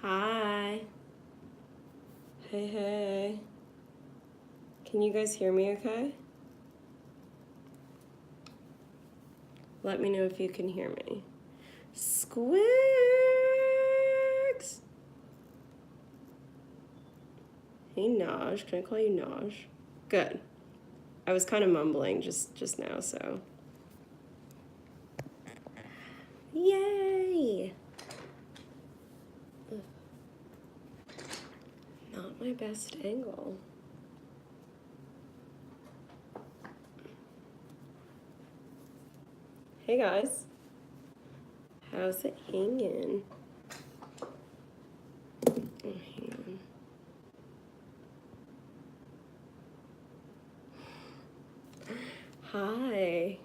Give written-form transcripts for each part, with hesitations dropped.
Hi. Hey, hey. Can you guys hear me okay? Let me know if you can hear me. Squeaks! Hey, Naj. Can I call you Naj? Good. I was kind of mumbling just now, so. Yay! Ugh. Not my best angle. Hey, guys. How's it hanging? Oh, hang on. Hi.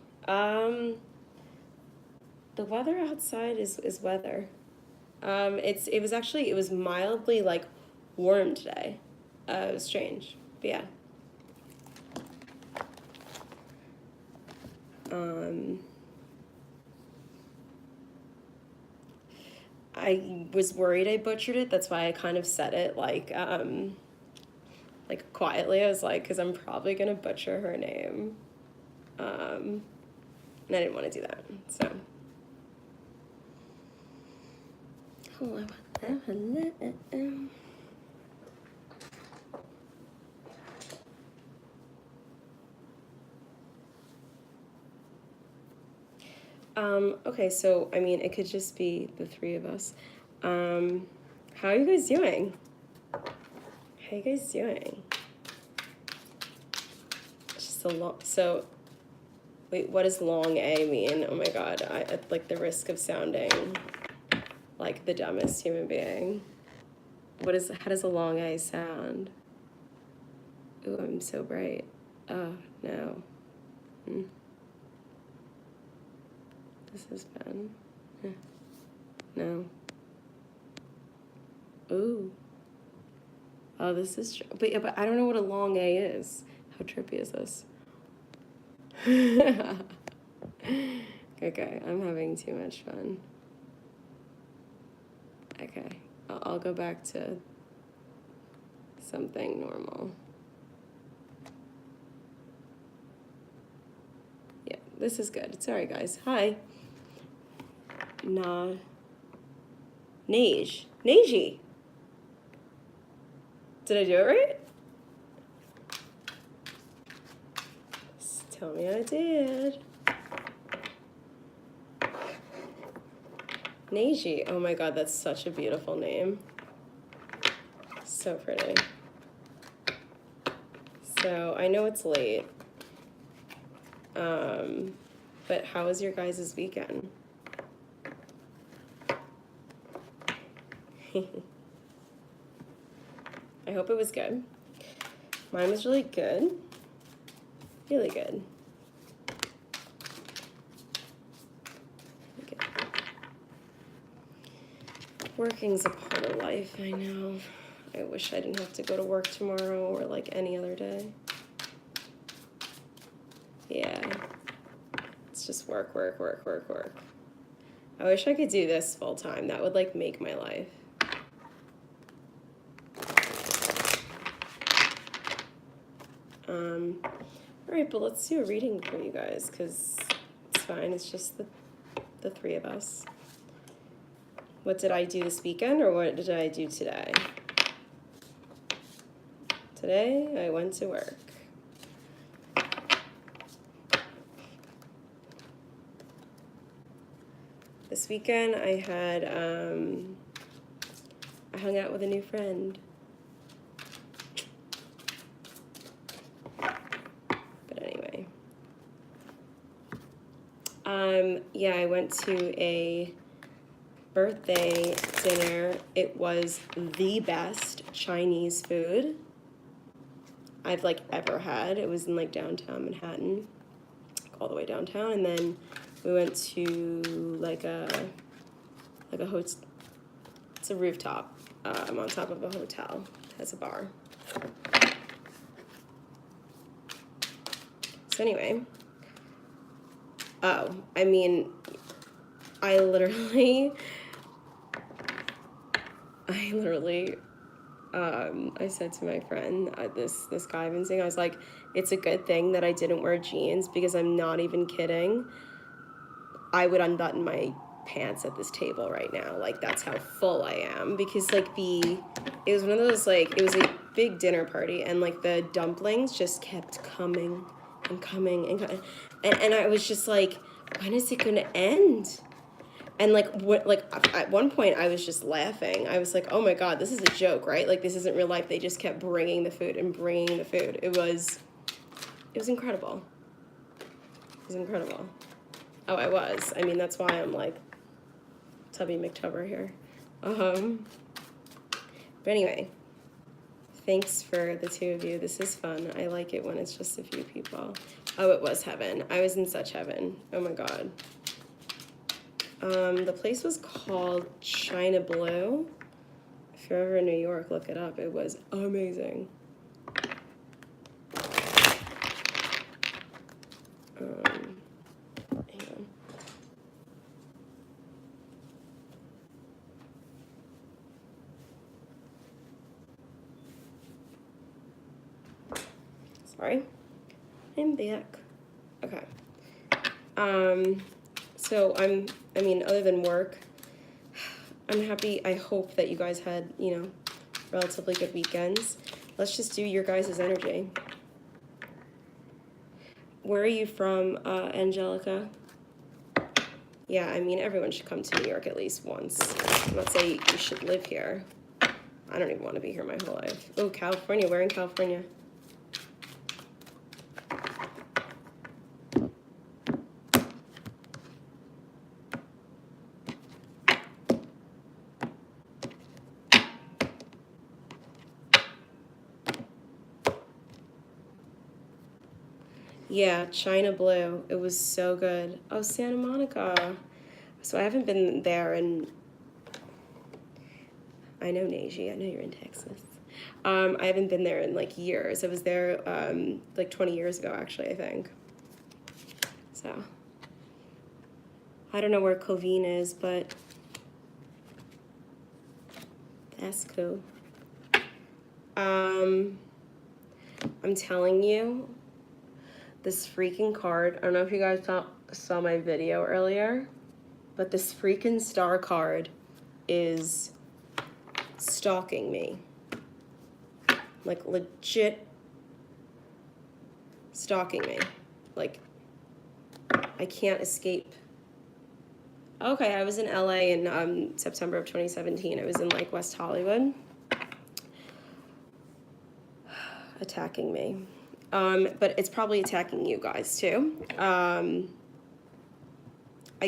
The weather outside is weather. It was mildly like warm today. It was strange, but yeah. I was worried I butchered it. That's why I kind of said it like quietly. I was like, because I'm probably gonna butcher her name, and I didn't want to do that. So. Okay, so I mean, it could just be the three of us. How are you guys doing? How you guys doing? Just a long. So, wait, what does long A mean? Oh my god, I at like the risk of sounding like the dumbest human being. How does a long A sound? Ooh, I'm so bright. Oh no. This is fun. No. Ooh. Oh, this is but yeah, but I don't know what a long A is. How trippy is this? Okay, I'm having too much fun. Okay, I'll go back to something normal. Yeah, this is good. Sorry, guys. Hi. Nah. Neji. Did I do it right? Just tell me I did. Neji. Oh my god, that's such a beautiful name. So pretty. So I know it's late. But how was your guys' weekend? I hope it was good. Mine was really good. Really good. Working's a part of life, I know. I wish I didn't have to go to work tomorrow or like any other day. Yeah. It's just work. I wish I could do this full time. That would like make my life. All right, but let's do a reading for you guys because it's fine. It's just the three of us. What did I do this weekend or what did I do today? Today I went to work. This weekend I had I hung out with a new friend. But anyway. Yeah, I went to a birthday dinner. It was the best Chinese food I've like ever had. It was in like downtown Manhattan, all the way downtown, and then we went to like a hotel. It's a rooftop on top of a hotel. It has a bar. So anyway, I mean, I literally I literally, I said to my friend, this guy I've been seeing, I was like, it's a good thing that I didn't wear jeans because I'm not even kidding. I would unbutton my pants at this table right now. Like, that's how full I am. Because, like, it was one of those, like, it was a big dinner party, and, like, the dumplings just kept coming and coming and coming. And I was just like, when is it going to end? And at one point I was just laughing. I was like, oh my God, this is a joke, right? Like, this isn't real life. They just kept bringing the food and bringing the food. It was incredible. It was incredible. Oh, I was. I mean, that's why I'm like Tubby McTubber here. But anyway, thanks for the two of you. This is fun. I like it when it's just a few people. Oh, it was heaven. I was in such heaven. Oh my God. The place was called China Blue. If you're ever in New York, look it up. It was amazing. Hang on. Sorry. I'm back. Okay. So I mean, other than work, I'm happy. I hope that you guys had, you know, relatively good weekends. Let's just do your guys' energy. Where are you from, Angelica? Yeah, I mean, everyone should come to New York at least once. I'm not saying you should live here. I don't even want to be here my whole life. Oh, California. Where in California? Yeah, China Blue. It was so good. Oh, Santa Monica. So I haven't been there in... I know, Naji. I know you're in Texas. I haven't been there in, like, years. I was there, like, 20 years ago, actually, I think. So, I don't know where Covine is, but that's cool. I'm telling you, this freaking card, I don't know if you guys saw my video earlier, but this freaking star card is stalking me. Like, legit stalking me. Like, I can't escape. Okay, I was in LA in September of 2017. I was in, like, West Hollywood. Attacking me. But it's probably attacking you guys too. I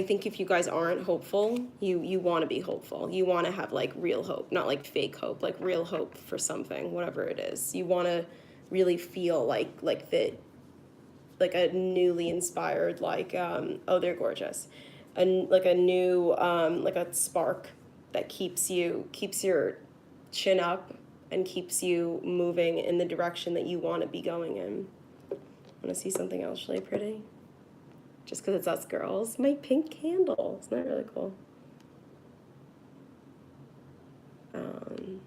think if you guys aren't hopeful, you want to be hopeful. You want to have, like, real hope, not like fake hope, like real hope for something, whatever it is. You want to really feel like a newly inspired, like, oh, they're gorgeous, and like a new, like a spark that keeps your chin up and keeps you moving in the direction that you want to be going in. Want to see something else really pretty? Just because it's us girls. My pink candle. Isn't that really cool? You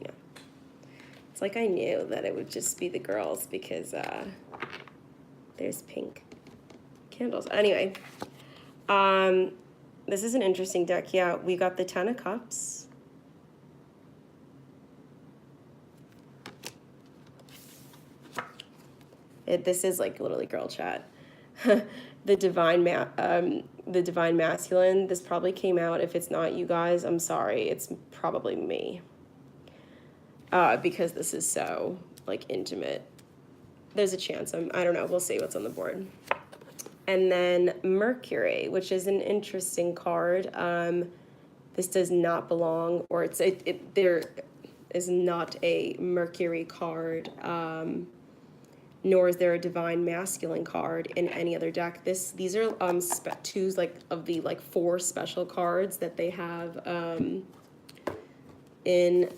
know, it's like I knew that it would just be the girls because there's pink candles. Anyway, this is an interesting deck. Yeah, we got the 10 of Cups. This is like literally girl chat. The divine masculine. This probably came out. If it's not you guys, I'm sorry. It's probably me. Because this is so, like, intimate. There's a chance. I don't know. We'll see what's on the board. And then Mercury, which is an interesting card. This does not belong, or there is not a Mercury card. Nor is there a divine masculine card in any other deck. These are two of the 4 special cards that they have in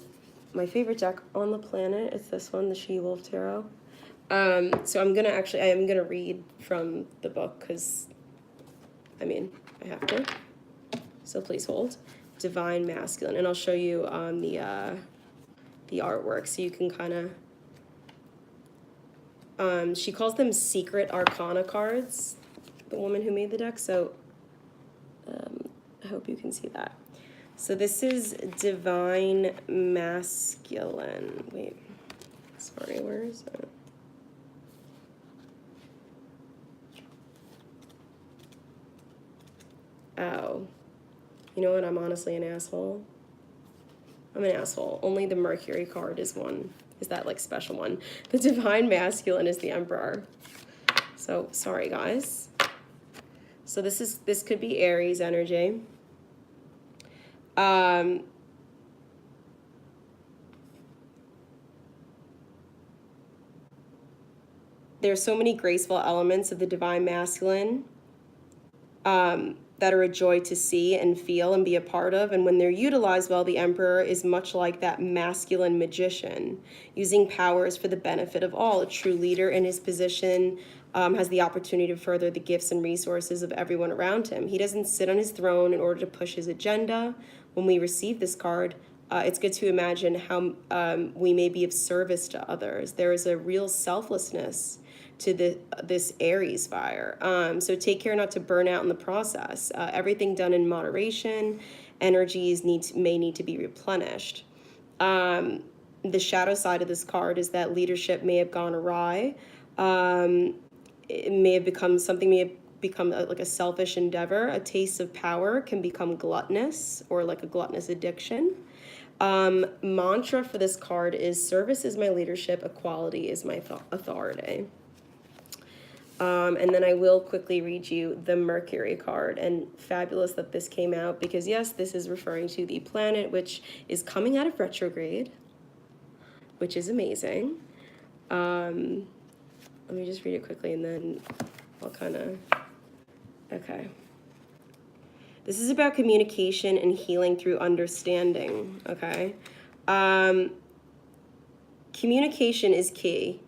my favorite deck on the planet. It's this one, the She-Wolf Tarot. So I am gonna read from the book because, I mean, I have to. So please hold. divine masculine, and I'll show you on the artwork so you can kind of, she calls them secret arcana cards, the woman who made the deck, so I hope you can see that. So this is divine masculine. Wait, sorry, where is it? Oh, you know what? I'm honestly an asshole. I'm an asshole. Only the Mercury card is that like special one. The divine masculine is the Emperor. So sorry, guys. So this could be Aries energy. There's so many graceful elements of the divine masculine that are a joy to see and feel and be a part of. And when they're utilized well, the Emperor is much like that masculine magician, using powers for the benefit of all. A true leader in his position has the opportunity to further the gifts and resources of everyone around him. He doesn't sit on his throne in order to push his agenda. When we receive this card, it's good to imagine how we may be of service to others. There is a real selflessness to this Aries fire. So take care not to burn out in the process. Everything done in moderation. Energies may need to be replenished. The shadow side of this card is that leadership may have gone awry. It may have become like a selfish endeavor. A taste of power can become gluttonous or like a gluttonous addiction. Mantra for this card is service is my leadership, equality is my authority. And then I will quickly read you the Mercury card, and fabulous that this came out because yes, this is referring to the planet which is coming out of retrograde, which is amazing. Let me just read it quickly and then I'll kind of, okay. This is about communication and healing through understanding, okay? Communication is key.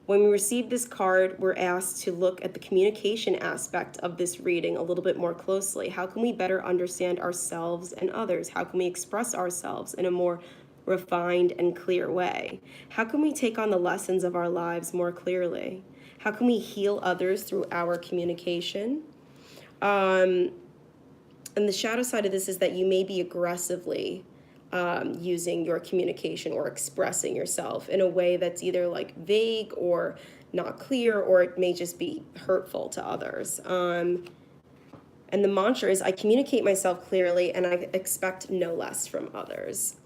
When we receive this card, we're asked to look at the communication aspect of this reading a little bit more closely. How can we better understand ourselves and others? How can we express ourselves in a more refined and clear way? How can we take on the lessons of our lives more clearly? How can we heal others through our communication? And the shadow side of this is that you may be aggressively using your communication or expressing yourself in a way that's either like vague or not clear, or it may just be hurtful to others. And the mantra is, I communicate myself clearly and I expect no less from others.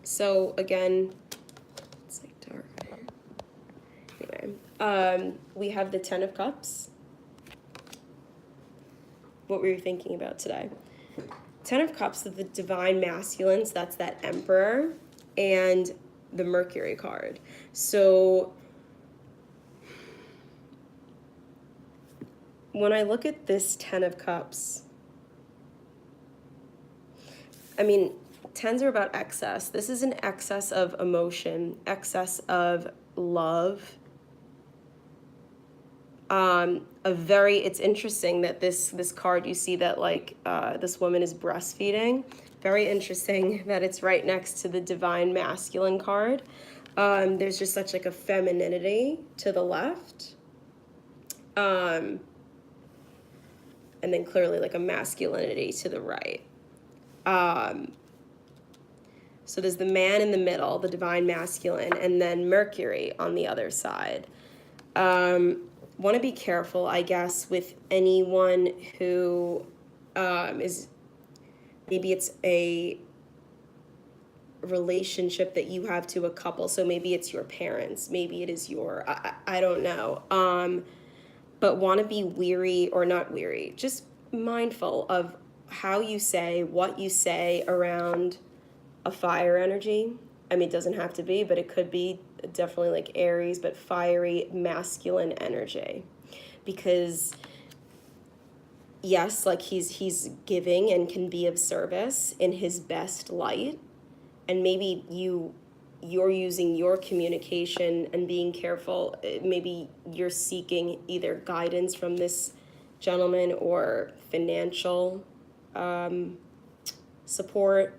So again, it's like dark. Anyway, we have the 10 of Cups. What were you thinking about today? 10 of Cups of the divine masculines, that's that Emperor, and the Mercury card. So when I look at this 10 of Cups, I mean, 10s are about excess. This is an excess of emotion, excess of love. It's interesting that this card, you see that like this woman is breastfeeding. Very interesting that it's right next to the divine masculine card. There's just such like a femininity to the left. And then clearly like a masculinity to the right. So there's the man in the middle, the divine masculine, and then Mercury on the other side. Want to be careful, I guess, with anyone who is, maybe it's a relationship that you have to a couple. So maybe it's your parents, maybe it is I don't know. But want to be weary, or not weary, just mindful of how you say, what you say around a fire energy. I mean, it doesn't have to be, but it could be definitely like Aries, but fiery masculine energy. Because yes, like he's giving and can be of service in his best light. And maybe you're using your communication and being careful. Maybe you're seeking either guidance from this gentleman or financial support,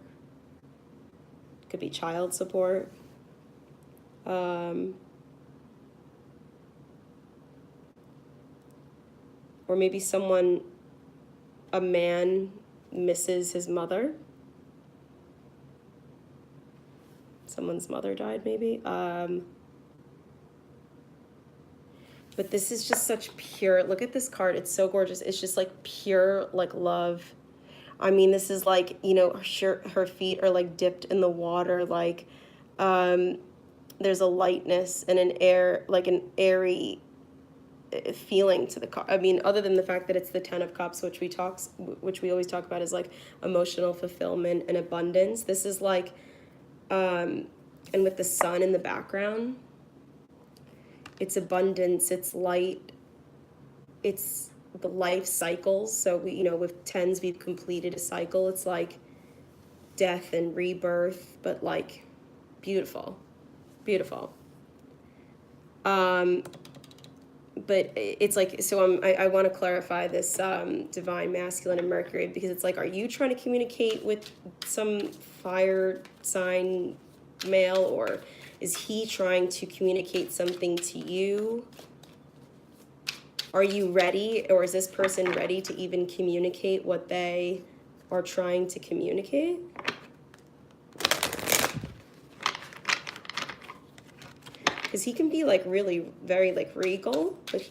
could be child support. Or maybe a man misses his mother. Someone's mother died, maybe. But this is just such pure, look at this card. It's so gorgeous. It's just like pure, like love. I mean, this is like, you know, her feet are like dipped in the water. Like, there's a lightness and an air, like an airy feeling to the card. I mean, other than the fact that it's the 10 of Cups, which we always talk about as like emotional fulfillment and abundance. This is like, and with the sun in the background, it's abundance, it's light, it's the life cycles. So we, you know, with 10s, we've completed a cycle. It's like death and rebirth, but like beautiful, beautiful. But it's like, so I want to clarify this divine masculine and Mercury, because it's like, are you trying to communicate with some fire sign male, or is he trying to communicate something to you? Are you ready, or is this person ready to even communicate what they are trying to communicate? Because he can be like really very like regal, but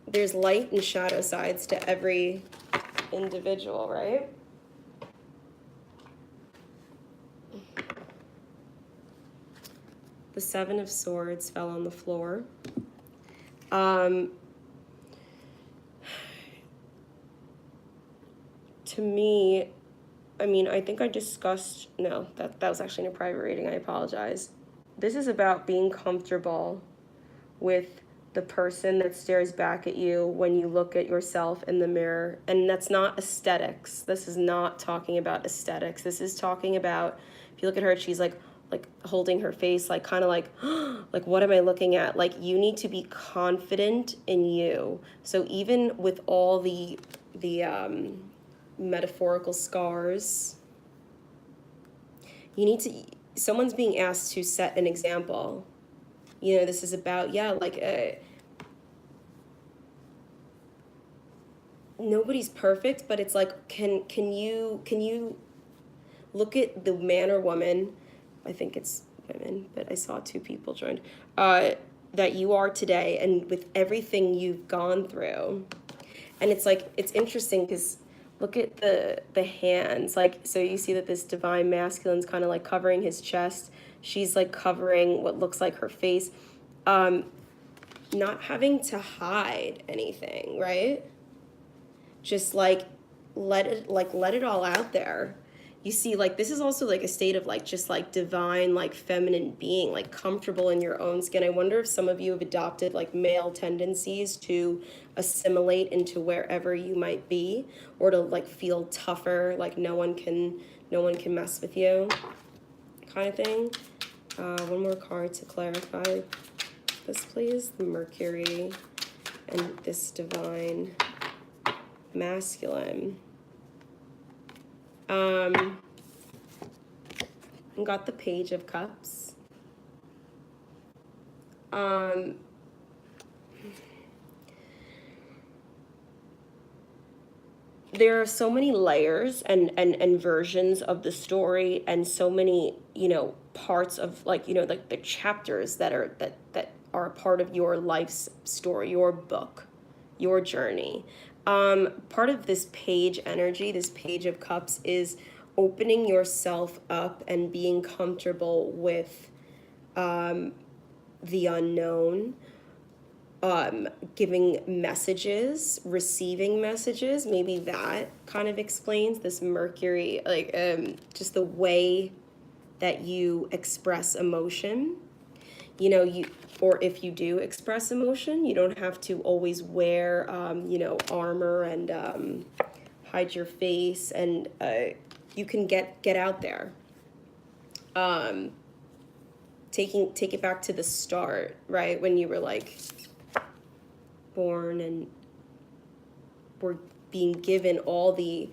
there's light and shadow sides to every individual, right? The 7 of Swords fell on the floor. To me, I mean, I think I discussed, no, that was actually in a private reading, I apologize. This is about being comfortable with the person that stares back at you when you look at yourself in the mirror. And that's not aesthetics. This is not talking about aesthetics. This is talking about, if you look at her, she's like holding her face, like kind of like, like, what am I looking at? Like, you need to be confident in you. So even with all the metaphorical scars, you need to, someone's being asked to set an example. You know, this is about, yeah, like nobody's perfect, but it's like, can you look at the man or woman, I think it's women, but I saw 2 people joined, that you are today, and with everything you've gone through. And it's like, it's interesting because look at the hands, like, so you see that this divine masculine's kind of like covering his chest. She's like covering what looks like her face, not having to hide anything, right? Just like let it all out there. You see, like, this is also like a state of like just like divine, like feminine being, like comfortable in your own skin. I wonder if some of you have adopted like male tendencies to assimilate into wherever you might be, or to like feel tougher, like no one can mess with you, kind of thing. One more card to clarify this, please. The Mercury and this divine masculine. Got the Page of Cups. There are so many layers and versions of the story, and so many, you know, parts of, like, you know, like the chapters that are a part of your life's story, your book, your journey. Part of this page energy, this Page of Cups, is opening yourself up and being comfortable with the unknown, giving messages, receiving messages. Maybe that kind of explains this Mercury, like just the way that you express emotion. You know, or if you do express emotion, you don't have to always wear, you know, armor and hide your face, and you can get out there. Take it back to the start, right? When you were like born and were being given all the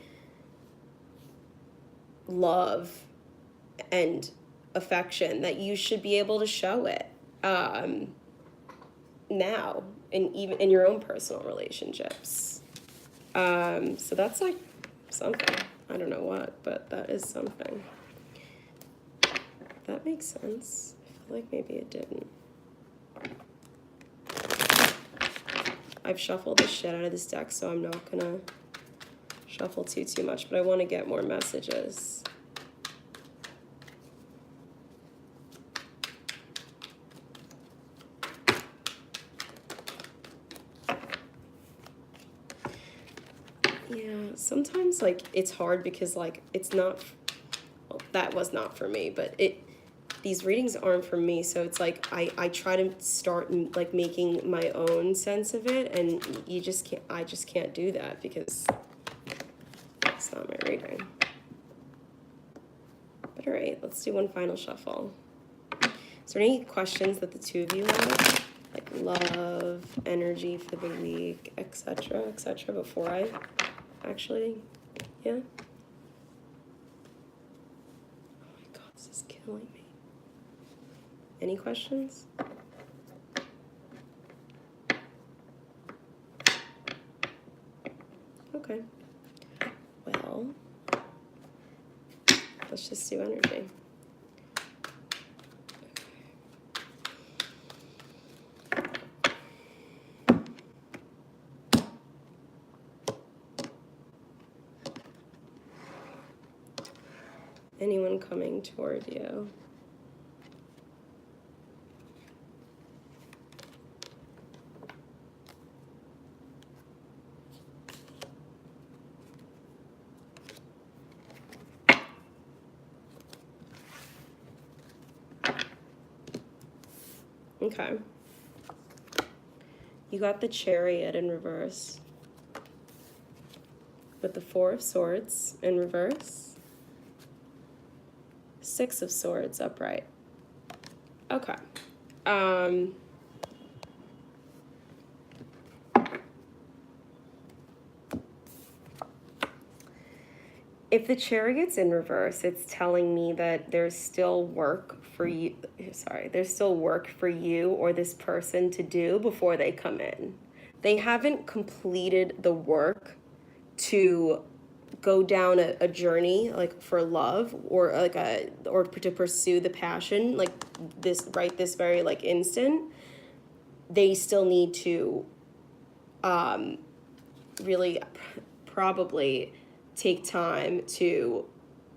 love and affection, that you should be able to show it now, and even in your own personal relationships. So that's like something. I don't know what, but that is something. That makes sense. I feel like maybe it didn't. I've shuffled the shit out of this deck, so I'm not gonna shuffle too much, but I want to get more messages. Yeah, sometimes like it's hard because like it's not, well, that was not for me, but these readings aren't for me, so it's like I try to start like making my own sense of it, and you just can't, I just can't do that because it's not my reading. But all right, let's do one final shuffle. Is there any questions that the two of you have? Like love, energy for the week, etc., before I actually, yeah? Oh my God, this is killing me. Any questions? Okay. Well, let's just do energy. Anyone coming toward you? Okay. You got the Chariot in reverse. With the Four of Swords in reverse. Six of Swords upright. Okay. If the Chariot's in reverse, it's telling me that there's still work for you. Sorry, there's still work for you or this person to do before they come in. They haven't completed the work to go down a journey like for love, or like or to pursue the passion like this right this very like instant. They still need to really probably take time to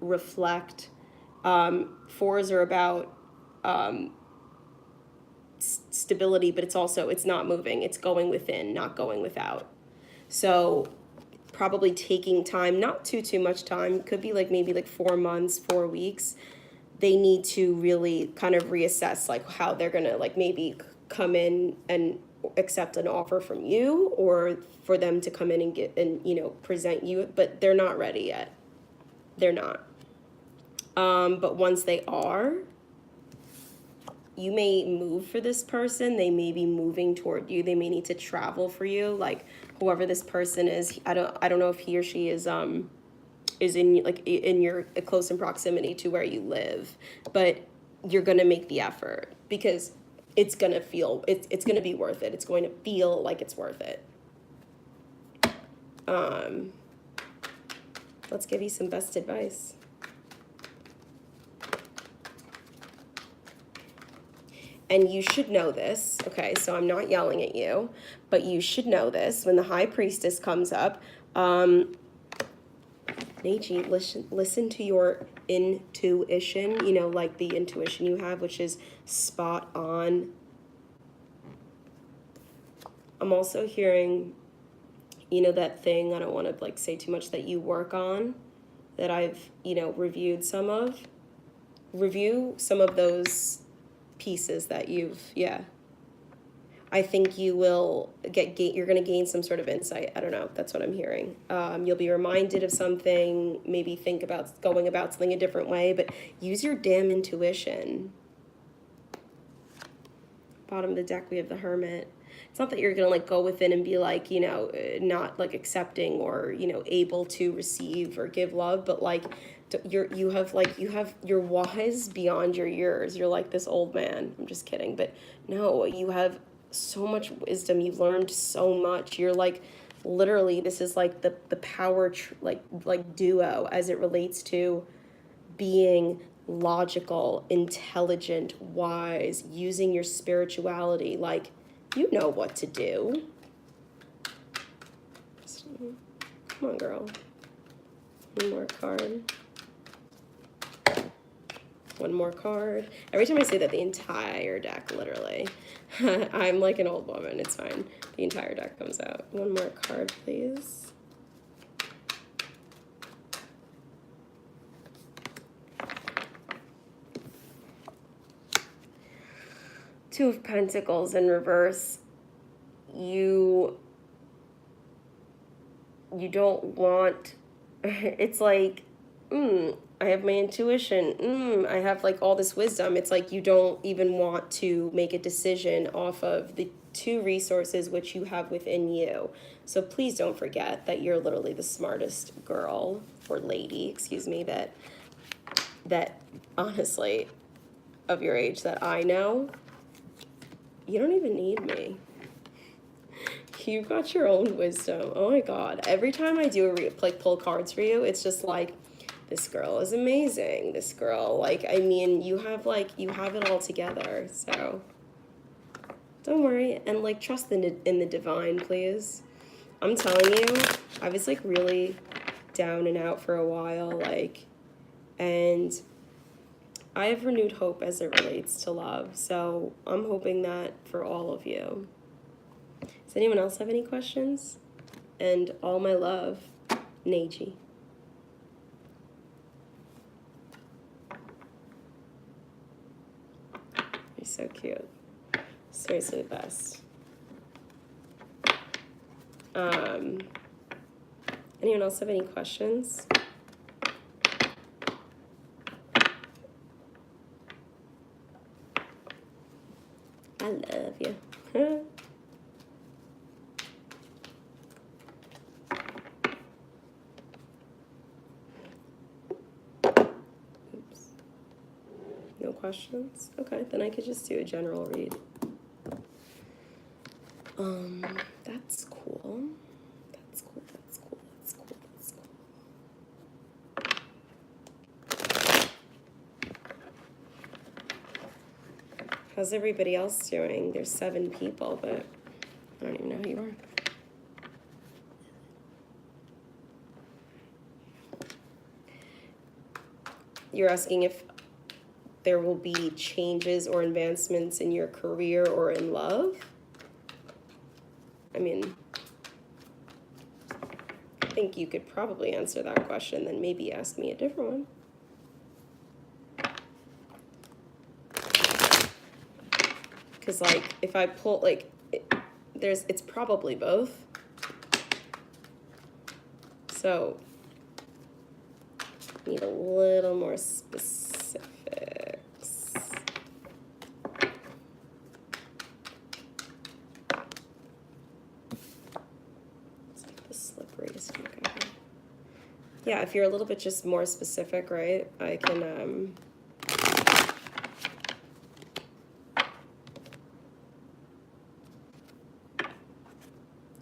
reflect. Fours are about stability, but it's not moving, it's going within, not going without. So probably taking time, not too much time, could be like maybe like 4 months, 4 weeks. They need to really kind of reassess like how they're gonna like maybe come in and accept an offer from you, or for them to come in and get and present you, but they're not ready yet. They're not. But once they are, you may move for this person. They may be moving toward you. They may need to travel for you. Like whoever this person is, I don't know if he or she is in your close in proximity to where you live, but you're gonna make the effort because it's gonna feel it's gonna be worth it. It's going to feel like it's worth it. Let's give you some best advice. And you should know this, okay? So I'm not yelling at you, but you should know this. When the High Priestess comes up, Neji, listen to your intuition, like the intuition you have, which is spot on. I'm also hearing, that thing, I don't want to like say too much, that you work on, that I've, reviewed some of. Review some of those pieces that I think you will you're going to gain some sort of insight. I don't know. That's what I'm hearing. You'll be reminded of something, maybe think about going about something a different way, but use your damn intuition. Bottom of the deck, we have the Hermit. It's not that you're going to like go within and be like, not like accepting or, able to receive or give love, but like you're wise beyond your years. You're like this old man. I'm just kidding, but no, you have so much wisdom. You've learned so much. You're like literally, this is like the power like duo as it relates to being logical, intelligent, wise, using your spirituality. Like, you know what to do. Come on, girl. One more card. One more card. Every time I say that, the entire deck, literally. I'm like an old woman. It's fine. The entire deck comes out. One more card, please. Two of Pentacles in reverse. You don't want, it's like, I have my intuition, I have like all this wisdom. It's like you don't even want to make a decision off of the two resources which you have within you. So please don't forget that you're literally the smartest girl or lady, excuse me, that honestly, of your age that I know. You don't even need me. You've got your own wisdom. Oh my God. Every time I do pull cards for you, it's just like, this girl is amazing. This girl, like, I mean, you have it all together. So don't worry. And like, trust in the divine, please. I'm telling you, I was like really down and out for a while, like, and I have renewed hope as it relates to love. So I'm hoping that for all of you. Does anyone else have any questions? And all my love, Neji. You're so cute. Seriously the best. Anyone else have any questions? I love you. Oops. No questions? Okay, then I could just do a general read. That's cool. That's cool, that's cool, that's cool, that's cool. How's everybody else doing? There's 7 people, but I don't even know who you are. You're asking if there will be changes or advancements in your career or in love? I mean, I think you could probably answer that question, then maybe ask me a different one. Because, like, if I pull, like, it's probably both. So, need a little more specifics. It's like the slipperiest ink I have. Yeah, if you're a little bit just more specific, right, I can,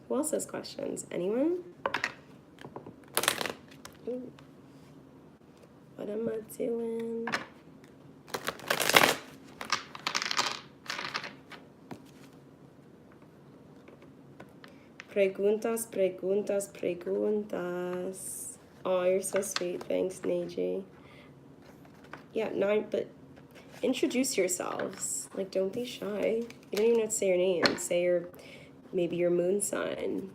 who else has questions? Anyone? Ooh. What am I doing? Preguntas, preguntas, preguntas. Oh, you're so sweet. Thanks, Neji. Yeah, 9, but introduce yourselves. Like, don't be shy. You don't even have to say your name. Say maybe your moon sign.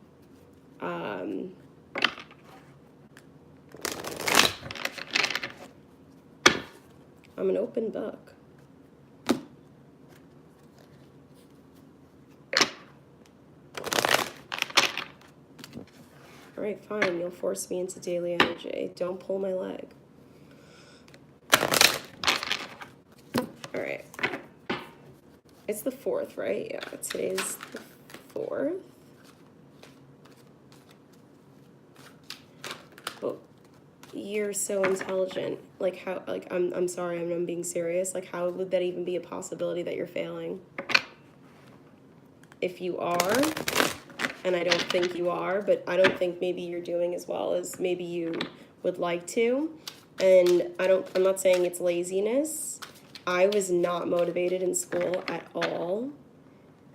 I'm an open book. All right, fine. You'll force me into daily energy. Don't pull my leg. All right. It's the 4th, right? Yeah, today's the 4th. But You're so intelligent. Like how, like I'm sorry, I'm being serious. Like how would that even be a possibility that you're failing? If you are, and I don't think you are, but I don't think maybe you're doing as well as maybe you would like to. And I'm not saying it's laziness. I was not motivated in school at all.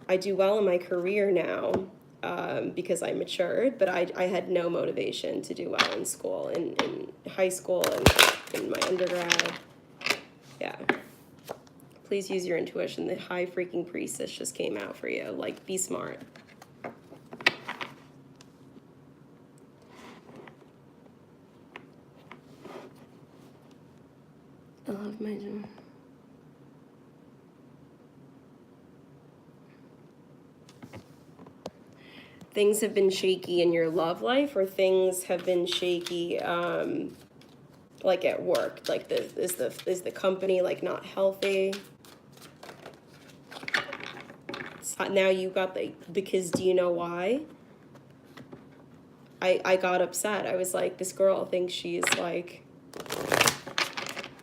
I do well in my career now because I matured, but I had no motivation to do well in school, in high school and in my undergrad. Yeah. Please use your intuition. The high freaking priestess just came out for you. Like, be smart. I love my gym. Things have been shaky in your love life, or things have been shaky like at work? Like is the company like not healthy? Now you got because do you know why? I got upset. I was like, this girl thinks she's like,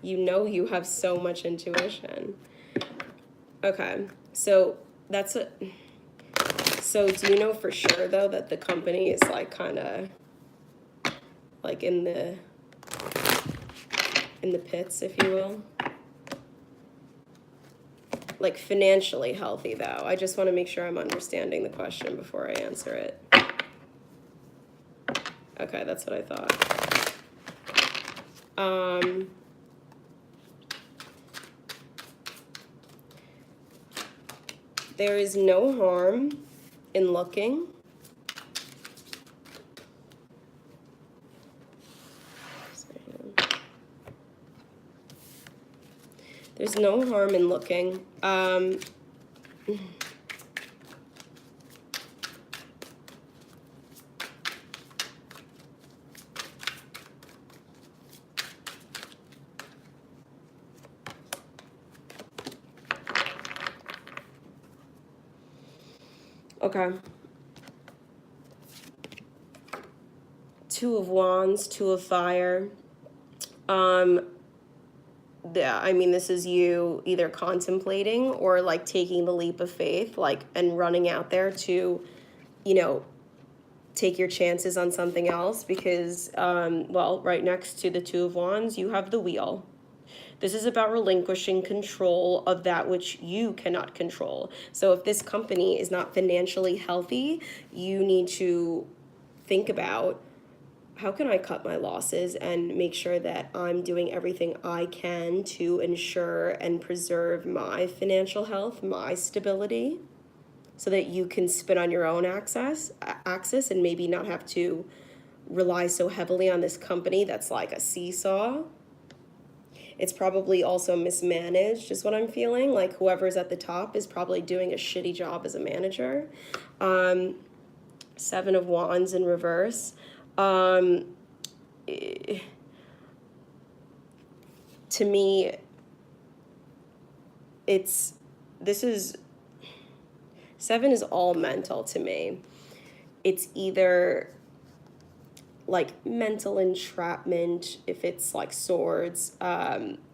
you have so much intuition. Okay, so that's it. So do you know for sure though that the company is like kind of like in the pits, if you will? Like financially healthy though. I just want to make sure I'm understanding the question before I answer it. Okay, that's what I thought. There is no harm in looking. There's no harm in looking. Okay. Two of Wands, Two of Fire. Yeah, I mean, this is you either contemplating or like taking the leap of faith, like, and running out there to, take your chances on something else because, well, right next to the Two of Wands, you have the Wheel. This is about relinquishing control of that which you cannot control. So if this company is not financially healthy, you need to think about, how can I cut my losses and make sure that I'm doing everything I can to ensure and preserve my financial health, my stability, so that you can spin on your own axis and maybe not have to rely so heavily on this company that's like a seesaw. It's probably also mismanaged is what I'm feeling. Like whoever's at the top is probably doing a shitty job as a manager. Seven of Wands in reverse. To me, seven is all mental to me. It's either like mental entrapment, if it's like swords.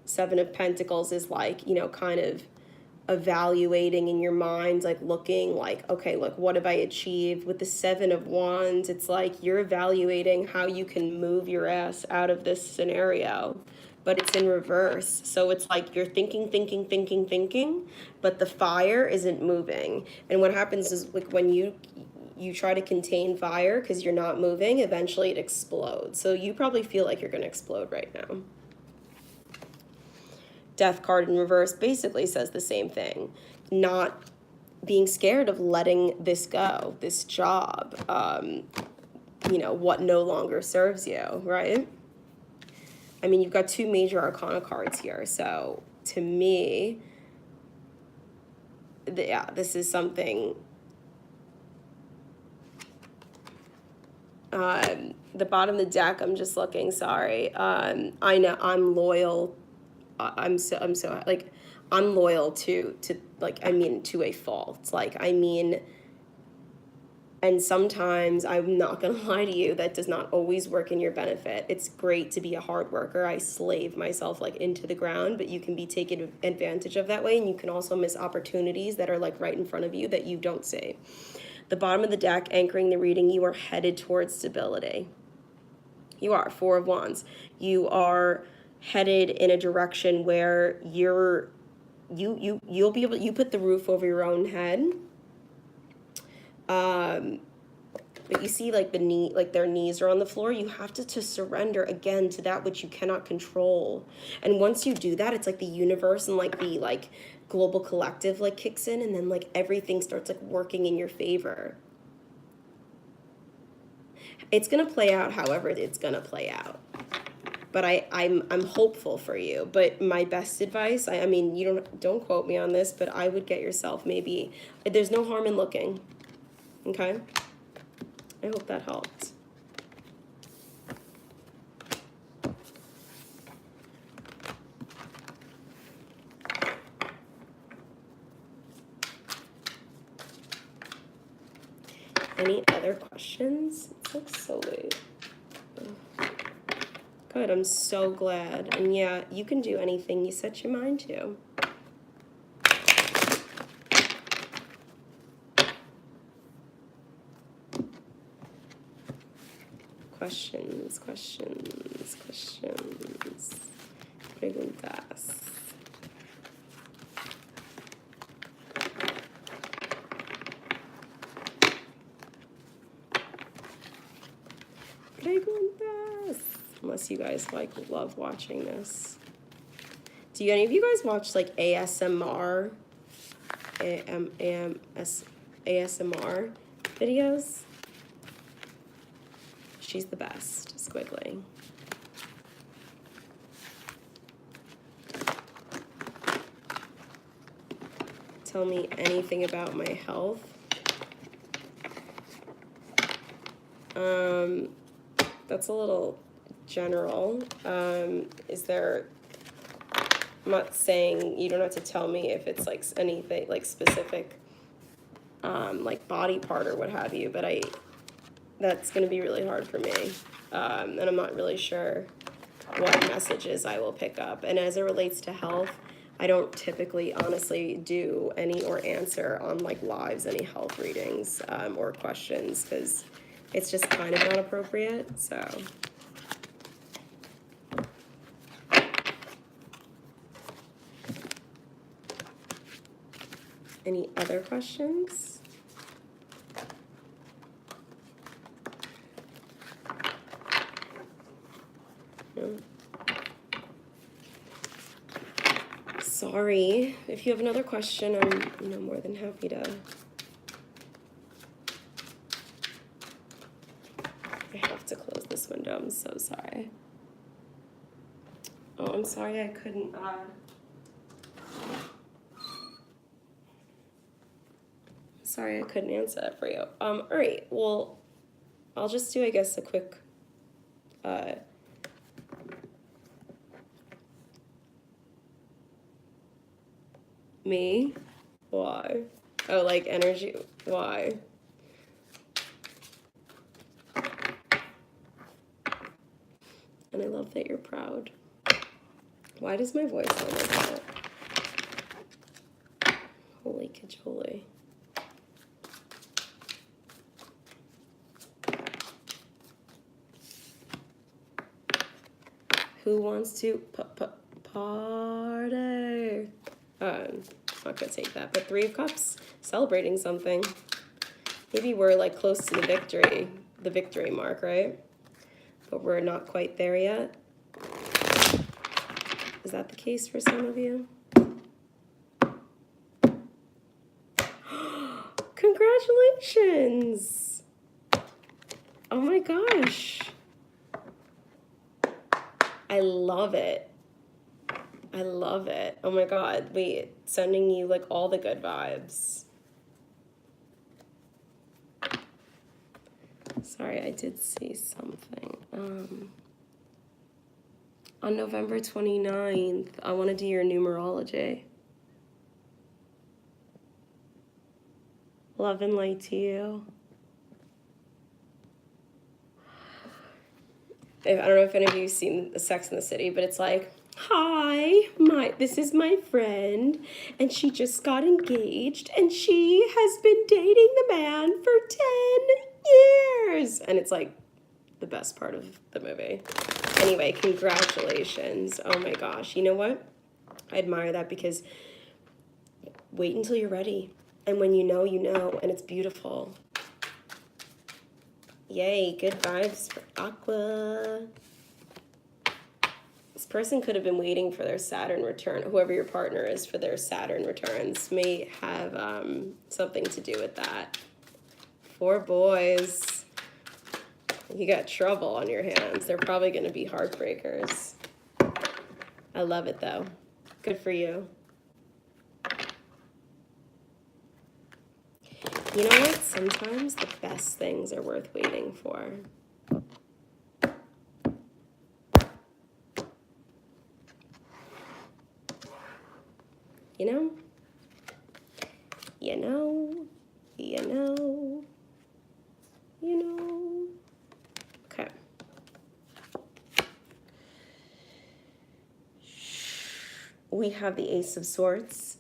Seven of Pentacles is like, kind of evaluating in your mind, like looking like, okay, look, what have I achieved? With the Seven of Wands, it's like you're evaluating how you can move your ass out of this scenario, but it's in reverse. So it's like you're thinking, but the fire isn't moving. And what happens is like when you try to contain fire because you're not moving, eventually it explodes. So you probably feel like you're going to explode right now. Death card in reverse basically says the same thing. Not being scared of letting this go, this job, what no longer serves you, right? I mean, you've got two major arcana cards here. So to me, this is something. The bottom of the deck, I'm just looking, sorry. I know I'm loyal. I'm loyal to a fault. Like, I mean, And sometimes, I'm not going to lie to you, that does not always work in your benefit. It's great to be a hard worker. I slave myself like into the ground, but you can be taken advantage of that way, and you can also miss opportunities that are like right in front of you that you don't see. The bottom of the deck, anchoring the reading, you are headed towards stability. You are, Four of Wands. You are headed in a direction where you'll be able, you put the roof over your own head. But you see like like their knees are on the floor. You have to surrender again to that which you cannot control. And once you do that, it's like the universe and like the like global collective like kicks in, and then like everything starts like working in your favor. It's gonna play out however it's gonna play out. But I'm hopeful for you. But my best advice, I mean, you don't quote me on this, but I would get yourself maybe, there's no harm in looking. Okay? I hope that helped. Any other questions? It looks so late. Good, I'm so glad. And yeah, you can do anything you set your mind to. Questions. Preguntas. Unless you guys like love watching this. Do any of you guys watch like ASMR? ASMR videos? She's the best, Squiggly. Tell me anything about my health. That's a little general. Is there, I'm not saying you don't have to tell me if it's like anything like specific, like body part or what have you, but that's going to be really hard for me. And I'm not really sure what messages I will pick up. And as it relates to health, I don't typically honestly do any or answer on like lives any health readings or questions, because it's just kind of not appropriate. So any other questions? No. Sorry. If you have another question, I'm more than happy to. I have to close this window. I'm so sorry. Oh, I'm sorry I couldn't. Sorry I couldn't answer that for you. All right. Well, I'll just do, I guess, a quick. Me? Why? Oh, like energy? Why? And I love that you're proud. Why does my voice sound like that? Holy cajoli. Who wants to party? I'm not gonna take that, but Three of Cups, celebrating something. Maybe we're like close to the victory mark, right? But we're not quite there yet. Is that the case for some of you? Congratulations! Oh my gosh. I love it. I love it. Oh my God. Wait, sending you like all the good vibes. Sorry, I did see something. On November 29th, I want to do your numerology. Love and light to you. I don't know if any of you've seen Sex in the City, but it's like, hi, this is my friend, and she just got engaged, and she has been dating the man for 10 years. And it's like the best part of the movie. Anyway, congratulations. Oh my gosh. You know what? I admire that because wait until you're ready. And when you know, and it's beautiful. Yay, good vibes for Aqua. This person could have been waiting for their Saturn return. Whoever your partner is for their Saturn returns may have something to do with that. 4 boys. You got trouble on your hands. They're probably going to be heartbreakers. I love it, though. Good for you. You know what? Sometimes the best things are worth waiting for. You know? You know? You know? You know? Okay. We have the Ace of Swords.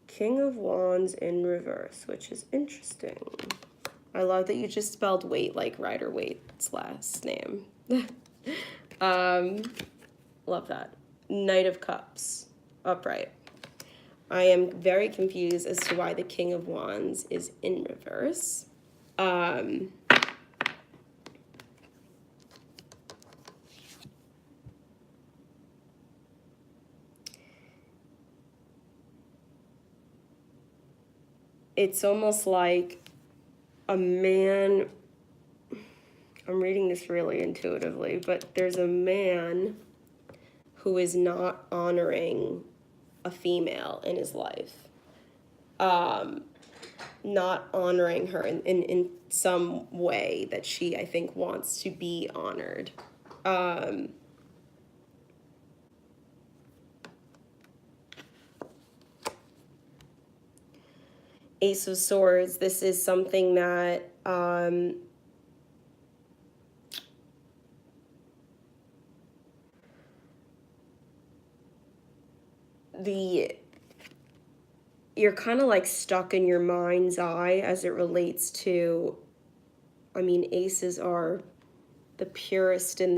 King of Wands in reverse, which is interesting. I love that you just spelled Waite like Rider Waite's last name. Love that. Knight of Cups, upright. I am very confused as to why the King of Wands is in reverse. It's almost like a man, I'm reading this really intuitively, but there's a man who is not honoring a female in his life. Not honoring her in some way that she, I think, wants to be honored. Ace of Swords, this is something that you're kind of like stuck in your mind's eye as it relates to, I mean, aces are the purest in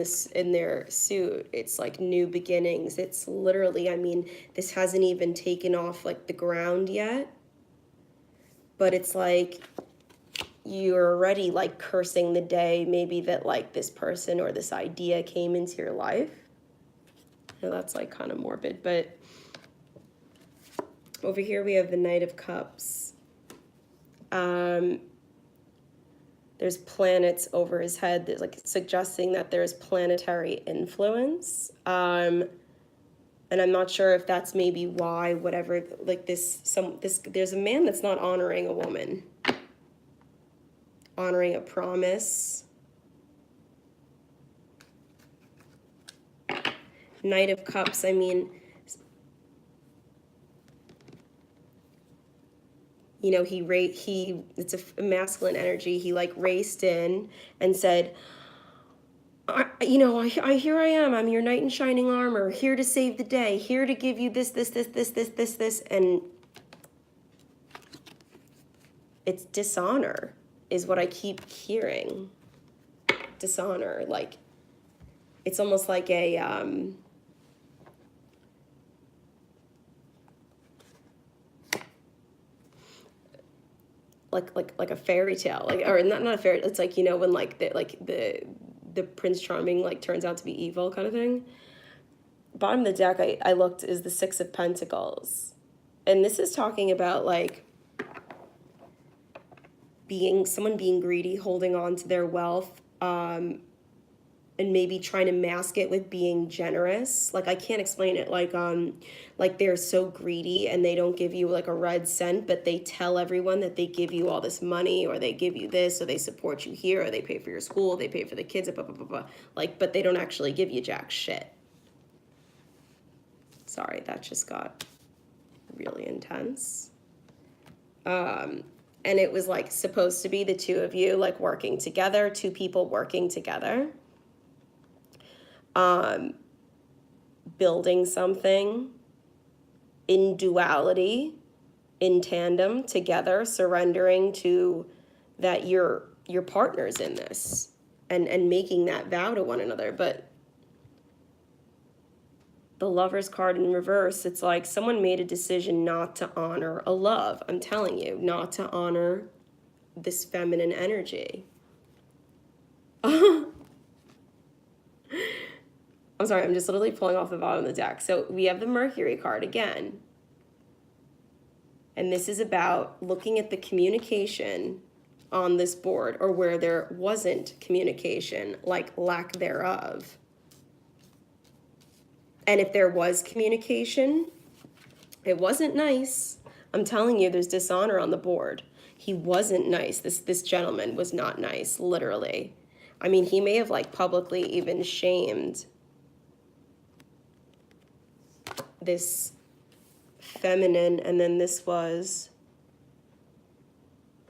their suit. It's like new beginnings. It's literally, I mean, this hasn't even taken off like the ground yet, but it's like you're already like cursing the day maybe that like this person or this idea came into your life. I know that's like kind of morbid, but over here we have the Knight of Cups. There's planets over his head. There's like suggesting that there's planetary influence. And I'm not sure if that's maybe why whatever, like there's a man that's not honoring a woman. Honoring a promise. Knight of Cups, I mean, you know, it's a masculine energy. He like raced in and said, here I am. I'm your knight in shining armor, here to save the day, here to give you this, and it's dishonor is what I keep hearing. Dishonor, like, it's almost like a, like a fairy tale, like, or not a fairy. It's like, you know, when like the Prince Charming like turns out to be evil kind of thing. Bottom of the deck, I looked, is the Six of Pentacles, and this is talking about like someone being greedy, holding on to their wealth, and maybe trying to mask it with being generous. Like, I can't explain it. Like they're so greedy and they don't give you like a red cent, but they tell everyone that they give you all this money, or they give you this, or they support you here, or they pay for your school, they pay for the kids, blah, blah, blah, blah. Like, but they don't actually give you jack shit. Sorry, that just got really intense. and it was like supposed to be the two of you like working together, two people working together, building something in duality, in tandem, together, surrendering to that you're partners in this, and making that vow to one another. But the Lover's card in reverse, it's like someone made a decision not to honor a love. I'm telling you, not to honor this feminine energy. I'm sorry, I'm just literally pulling off the bottom of the deck. So we have the Mercury card again. And this is about looking at the communication on this board, or where there wasn't communication, like lack thereof. And if there was communication, it wasn't nice. I'm telling you, there's dishonor on the board. He wasn't nice. This gentleman was not nice, literally. I mean, he may have like publicly even shamed this feminine, and then this was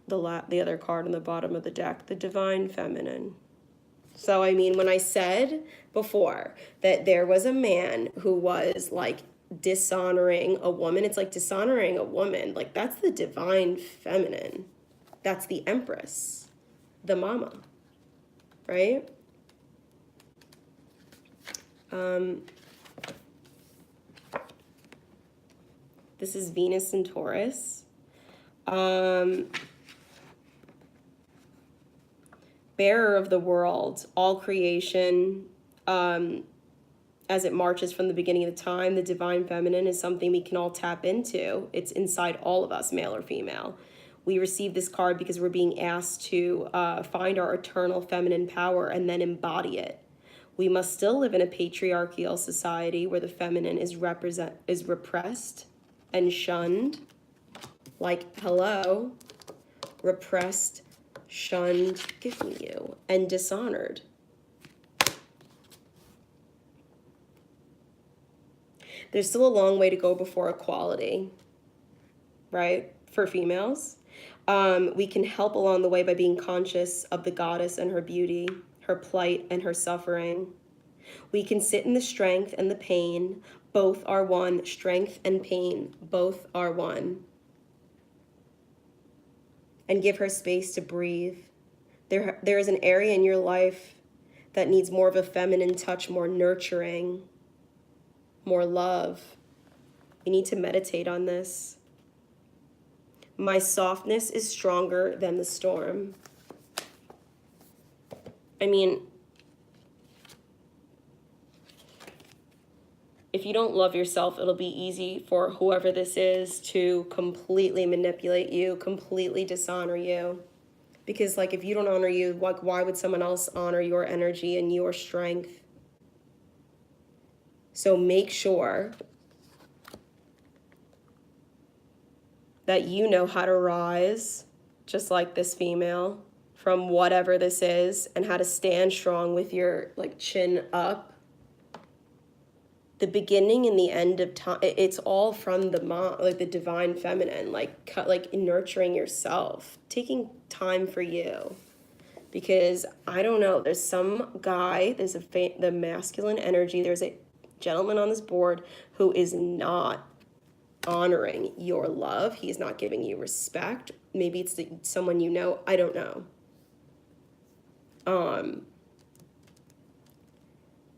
the other card on the bottom of the deck, the Divine Feminine. So, I mean, when I said before that there was a man who was like dishonoring a woman, it's like dishonoring a woman. Like, that's the Divine Feminine. That's the Empress, the mama, right? This is Venus and Taurus. Bearer of the world, all creation, as it marches from the beginning of time, the Divine Feminine is something we can all tap into. It's inside all of us, male or female. We receive this card because we're being asked to find our eternal feminine power and then embody it. We must still live in a patriarchal society where the feminine is repressed and shunned. Like, hello, repressed, shunned, give me you, and dishonored. There's still a long way to go before equality, right, for females. We can help along the way by being conscious of the goddess and her beauty, her plight and her suffering. We can sit in the strength and the pain. Both are one. Strength and pain, both are one. And give her space to breathe. There is an area in your life that needs more of a feminine touch, more nurturing, more love. You need to meditate on this. My softness is stronger than the storm. I mean, if you don't love yourself, it'll be easy for whoever this is to completely manipulate you, completely dishonor you. Because, like, if you don't honor you, like, why would someone else honor your energy and your strength? So make sure that you know how to rise, just like this female, from whatever this is, and how to stand strong with your, like, chin up. The beginning and the end of time, it's all from the the Divine Feminine, like nurturing yourself, taking time for you. Because I don't know, there's some guy, there's the masculine energy, there's a gentleman on this board who is not honoring your love. He's not giving you respect. Maybe it's someone you know, I don't know.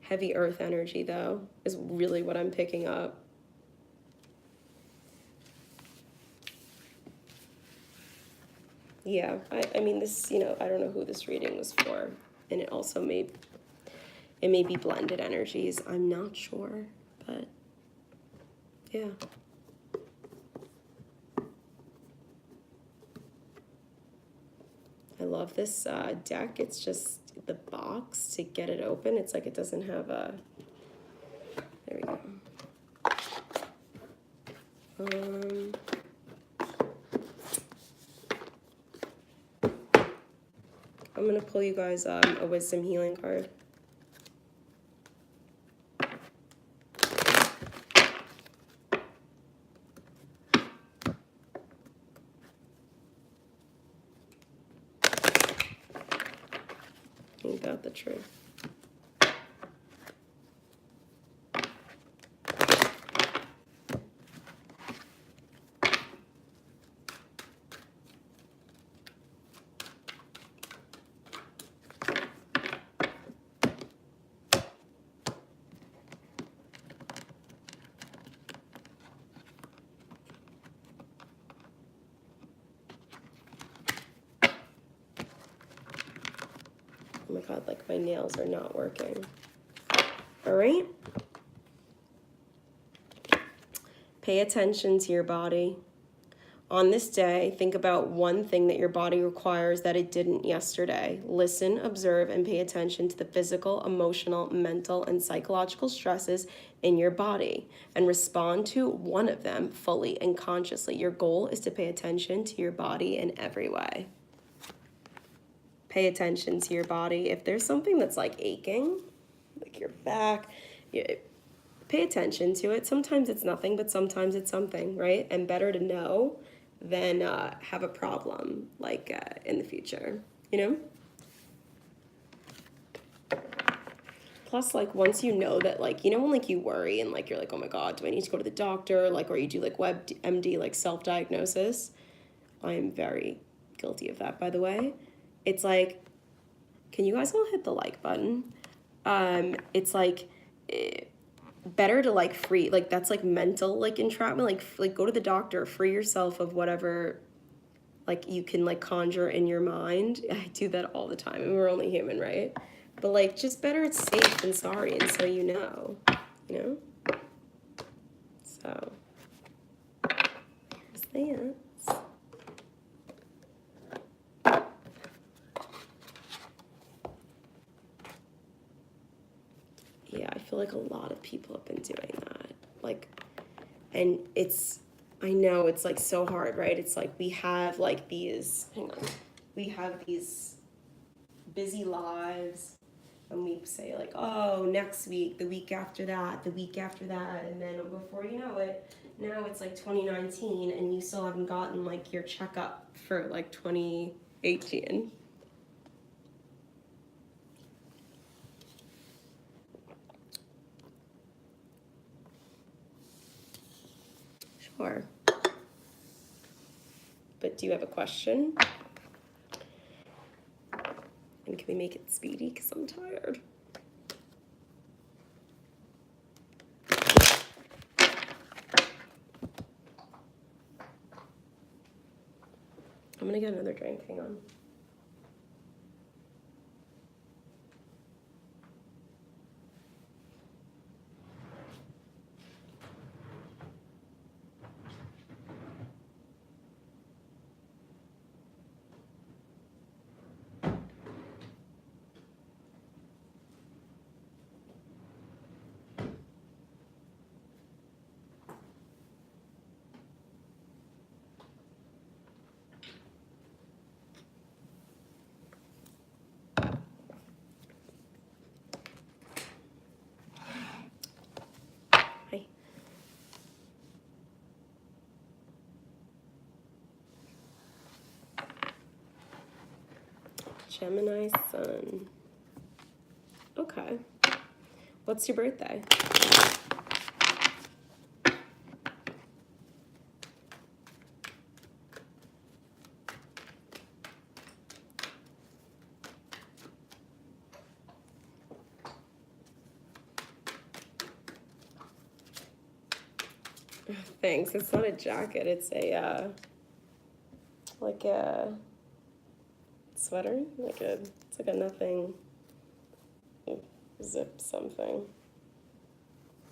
Heavy earth energy, though, is really what I'm picking up. Yeah, I mean, this, you know, I don't know who this reading was for. And it also may be blended energies. I'm not sure, but yeah. I love this deck. It's just the box to get it open. It's like it doesn't have a, there we go. I'm gonna pull you guys a wisdom healing card. Ain't that the truth? Oh my God, like my nails are not working. All right. Pay attention to your body. On this day, think about one thing that your body requires that it didn't yesterday. Listen, observe, and pay attention to the physical, emotional, mental, and psychological stresses in your body and respond to one of them fully and consciously. Your goal is to pay attention to your body in every way. Pay attention to your body. If there's something that's like aching, like your back, pay attention to it. Sometimes it's nothing, but sometimes it's something, right? And better to know than have a problem like in the future, you know? Plus, like, once you know that, like, you know, when like you worry and like you're like, oh my God, do I need to go to the doctor? Like, or you do like WebMD, like self-diagnosis. I am very guilty of that, by the way. It's like, can you guys all hit the like button? It's like better to like free, like that's like mental like entrapment, like go to the doctor, free yourself of whatever like you can like conjure in your mind. I do that all the time, and we're only human, right? But like, just better it's safe than sorry, and so you know. So here's the ants. Yeah, I feel like a lot of people have been doing that. Like, and it's, I know it's like so hard, right? It's like we have like these, we have these busy lives, and we say like, oh, next week, the week after that, the week after that, and then before you know it, now it's like 2019 and you still haven't gotten like your checkup for like 2018. Sure. But do you have a question? And can we make it speedy? Because I'm tired. I'm gonna get another drink, hang on. Hi. Gemini sun. Okay. What's your birthday? Thanks. It's not a jacket. It's a like a sweater. It's like a nothing zip something.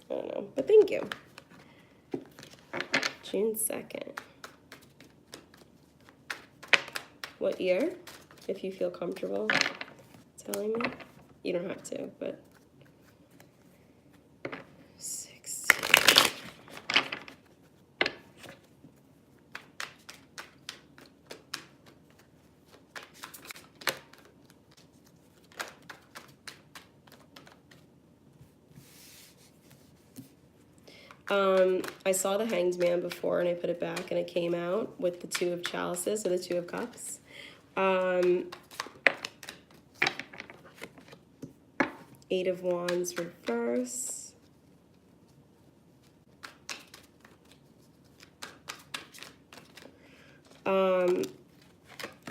I don't know. But thank you. June 2nd. What year? If you feel comfortable telling me. You don't have to, but 16. I saw the Hanged Man before and I put it back and it came out with the Two of Chalices or the Two of Cups. Eight of Wands reverse.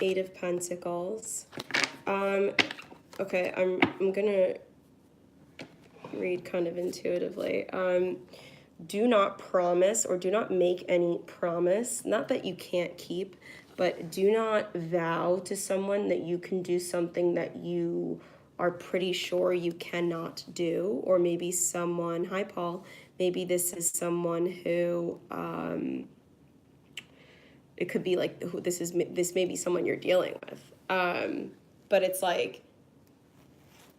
Eight of Pentacles. Okay, I'm gonna read kind of intuitively. Do not promise or do not make any promise, not that you can't keep, but do not vow to someone that you can do something that you are pretty sure you cannot do. Or maybe someone, hi Paul, maybe this is someone who, it could be like, who this may be someone you're dealing with. But it's like,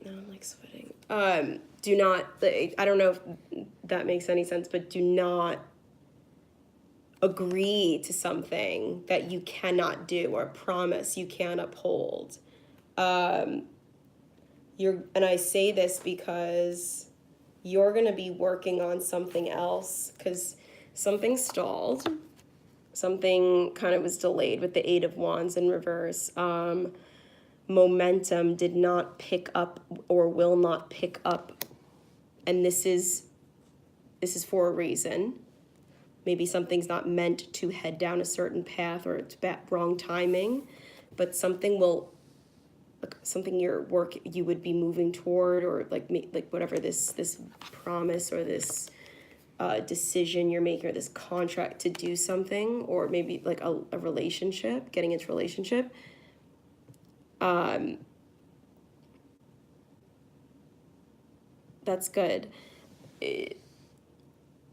no, I'm like sweating. Do not, I don't know if that makes any sense, but do not agree to something that you cannot do or promise you can't uphold. And I say this because you're going to be working on something else, because something stalled. Something kind of was delayed with the Eight of Wands in reverse. Momentum did not pick up or will not pick up. And this is for a reason. Maybe something's not meant to head down a certain path, or it's wrong timing, but something you would be moving toward, or like whatever this promise or this decision you're making, or this contract to do something, or maybe like a relationship, getting into a relationship. That's good.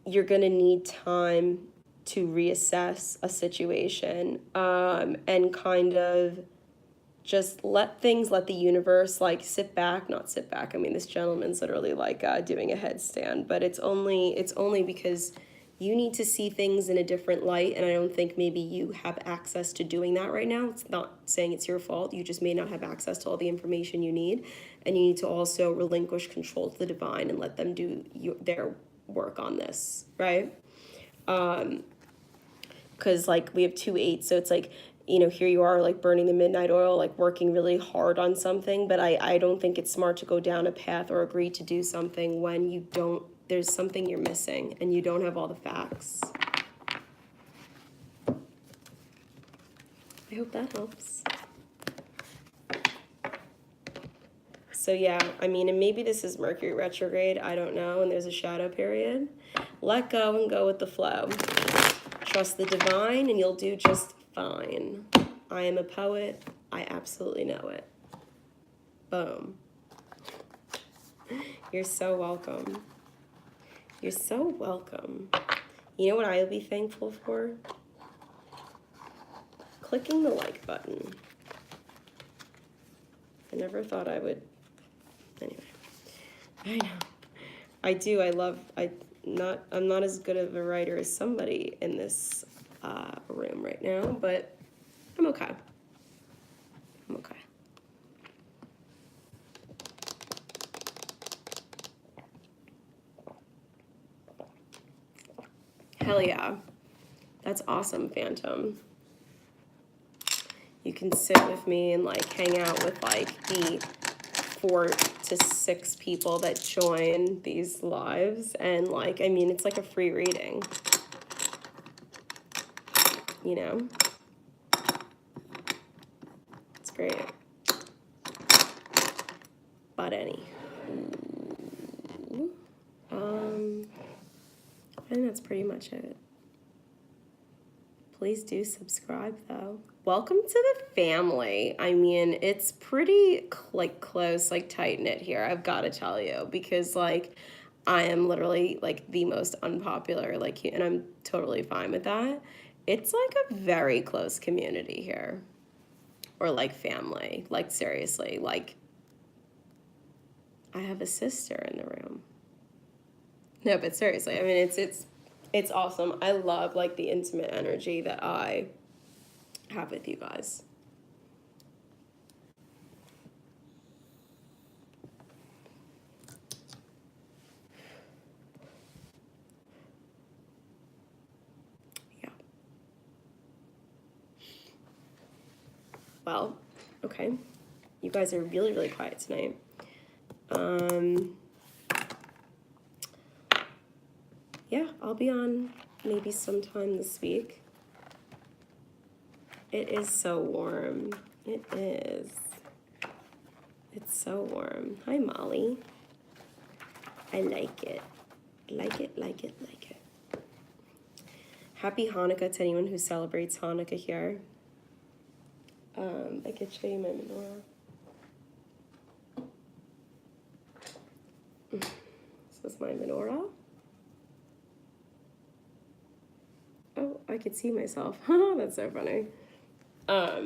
You're going to need time to reassess a situation, and kind of just let the universe, like, sit back. I mean, this gentleman's literally like doing a headstand, but it's only because you need to see things in a different light, and I don't think maybe you have access to doing that right now. It's not saying it's your fault. You just may not have access to all the information you need, and you need to also relinquish control to the divine and let them do their work on this, right? Because like we have 2/8, so it's like, you know, here you are like burning the midnight oil, like working really hard on something, but I don't think it's smart to go down a path or agree to do something when you don't, there's something you're missing and you don't have all the facts. I hope that helps. So yeah, I mean, and maybe this is Mercury retrograde, I don't know, and there's a shadow period. Let go and go with the flow. Trust the divine and you'll do just fine. I am a poet. I absolutely know it. Boom. You're so welcome. You're so welcome. You know what I'll be thankful for? Clicking the like button. I never thought I would. Anyway, I know. I do. I'm not as good of a writer as somebody in this room right now, but I'm okay. I'm okay. Hell yeah. That's awesome, Phantom. You can sit with me and like hang out with like the 4 to 6 people that join these lives, and like, I mean, it's like a free reading, you know? It's great. But I think that's pretty much it. Please do subscribe though. Welcome to the family. I mean, it's pretty like close, like tight knit here, I've got to tell you, because like I am literally like the most unpopular, like, and I'm totally fine with that. It's like a very close community here, or like family, like seriously, like I have a sister in the room. No, but seriously, I mean, it's awesome. I love like the intimate energy that I have with you guys. Yeah. Well, okay. You guys are really, really quiet tonight. Yeah, I'll be on maybe sometime this week. It is so warm. It is. It's so warm. Hi, Molly. I like it. Like it, like it, like it. Happy Hanukkah to anyone who celebrates Hanukkah here. I could show you my menorah. This is my menorah. Oh, I could see myself. That's so funny. Yeah.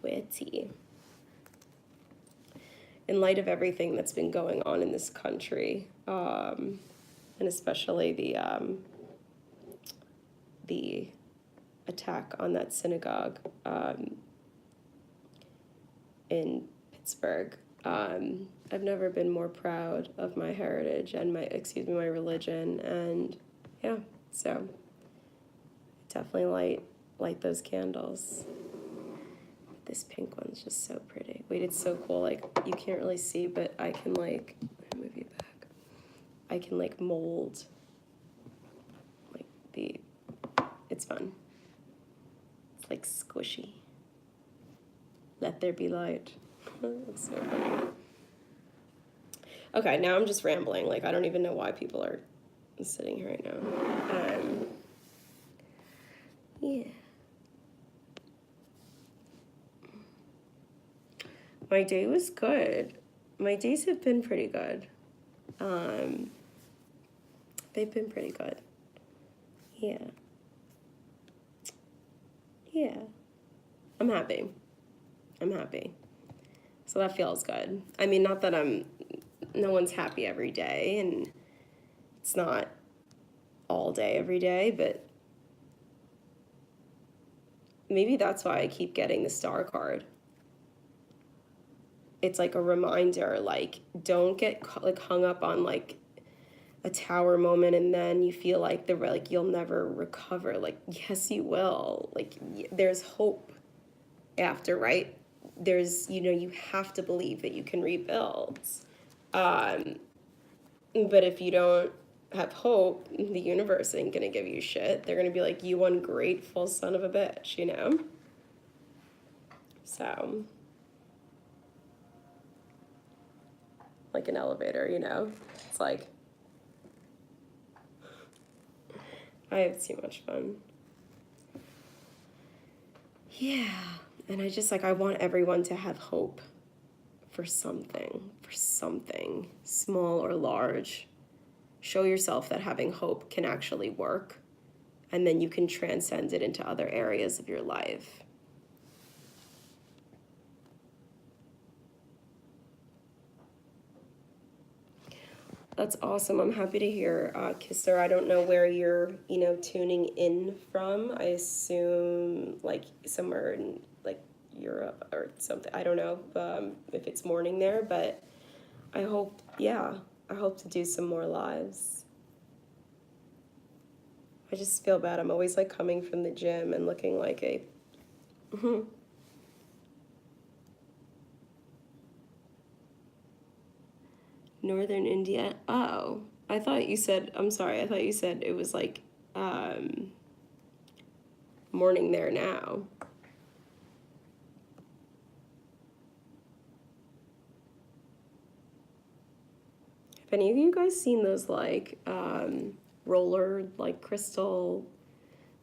Pretty. In light of everything that's been going on in this country, and especially the attack on that synagogue in Pittsburgh, I've never been more proud of my heritage and my religion, and yeah, so definitely light those candles. This pink one's just so pretty. Wait, it's so cool. Like, you can't really see, but I can, like, let me move you back. I can, like, mold, like, it's fun. It's, like, squishy. Let there be light. That's so funny. Okay, now I'm just rambling. Like, I don't even know why people are sitting here right now. Yeah. My day was good. My days have been pretty good. They've been pretty good. Yeah. Yeah. I'm happy. So that feels good. I mean, not that no one's happy every day, and it's not all day every day, but maybe that's why I keep getting the star card. It's like a reminder, like, don't get like hung up on like a tower moment and then you feel like you'll never recover. Like, yes, you will. Like, there's hope after, right? There's, you have to believe that you can rebuild. But if you don't have hope, the universe ain't gonna give you shit. They're gonna be like, you ungrateful son of a bitch, So, like an elevator, it's like, I have too much fun. Yeah, and I want everyone to have hope for something small or large. Show yourself that having hope can actually work, and then you can transcend it into other areas of your life. That's awesome. I'm happy to hear, Kisser. I don't know where you're, tuning in from. I assume like somewhere in like Europe or something. I don't know if it's morning there, but I hope to do some more lives. I just feel bad. I'm always like coming from the gym and looking like a Northern India. Oh, I'm sorry. I thought you said it was like morning there now. Have any of you guys seen those like roller like crystal,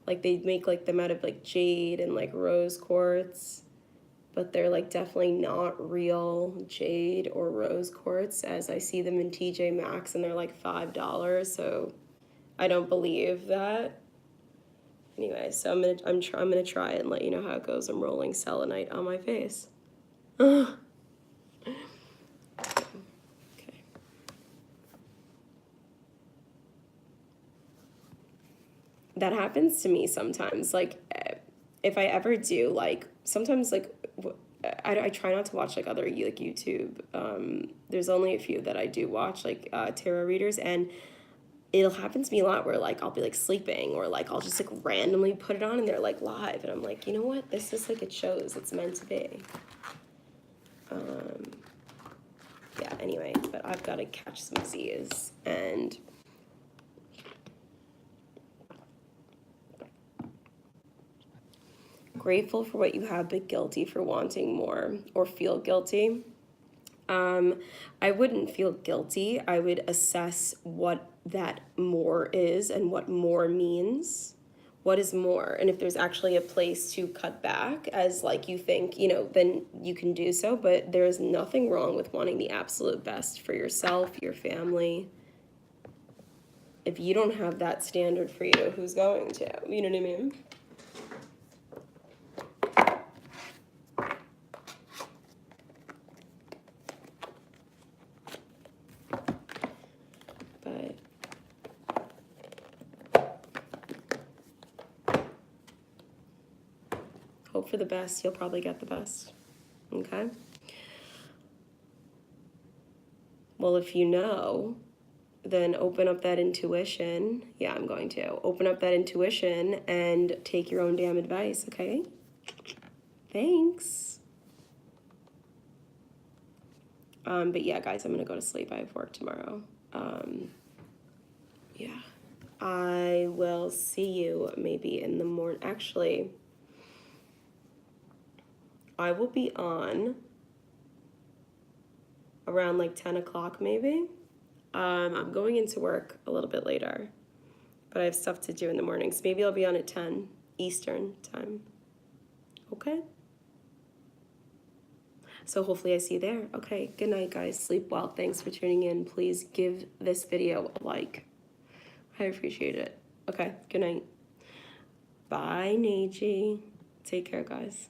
like they make like them out of like jade and like rose quartz, but they're like definitely not real jade or rose quartz as I see them in TJ Maxx, and they're like $5, so I don't believe that. Anyway, so I'm gonna try and let you know how it goes. I'm rolling selenite on my face. Okay. That happens to me sometimes. Like, if I ever do, like, sometimes, like, I try not to watch, like, other, like, YouTube. There's only a few that I do watch, like, tarot readers, and it'll happen to me a lot where like I'll be like sleeping or like I'll just like randomly put it on and they're like live and I'm like, you know what? This is like it shows. It's meant to be. Yeah, anyway, but I've got to catch some Z's and grateful for what you have, but guilty for wanting more or feel guilty. I wouldn't feel guilty. I would assess what that more is and what more means. What is more? And if there's actually a place to cut back as like you think, you know, then you can do so. But there is nothing wrong with wanting the absolute best for yourself, your family. If you don't have that standard for you, who's going to? You know what I mean? Hope for the best, you'll probably get the best. Okay? Well, if you know, then open up that intuition. Yeah, I'm going to. Open up that intuition and take your own damn advice, okay? Thanks. But yeah, guys, I'm going to go to sleep. I have work tomorrow. Yeah. I will see you maybe in the morning. Actually, I will be on around like 10 o'clock maybe. I'm going into work a little bit later, but I have stuff to do in the mornings. Maybe I'll be on at 10 Eastern time. Okay? So hopefully I see you there. Okay, good night, guys. Sleep well. Thanks for tuning in. Please give this video a like. I appreciate it. Okay, good night. Bye, Neji. Take care, guys.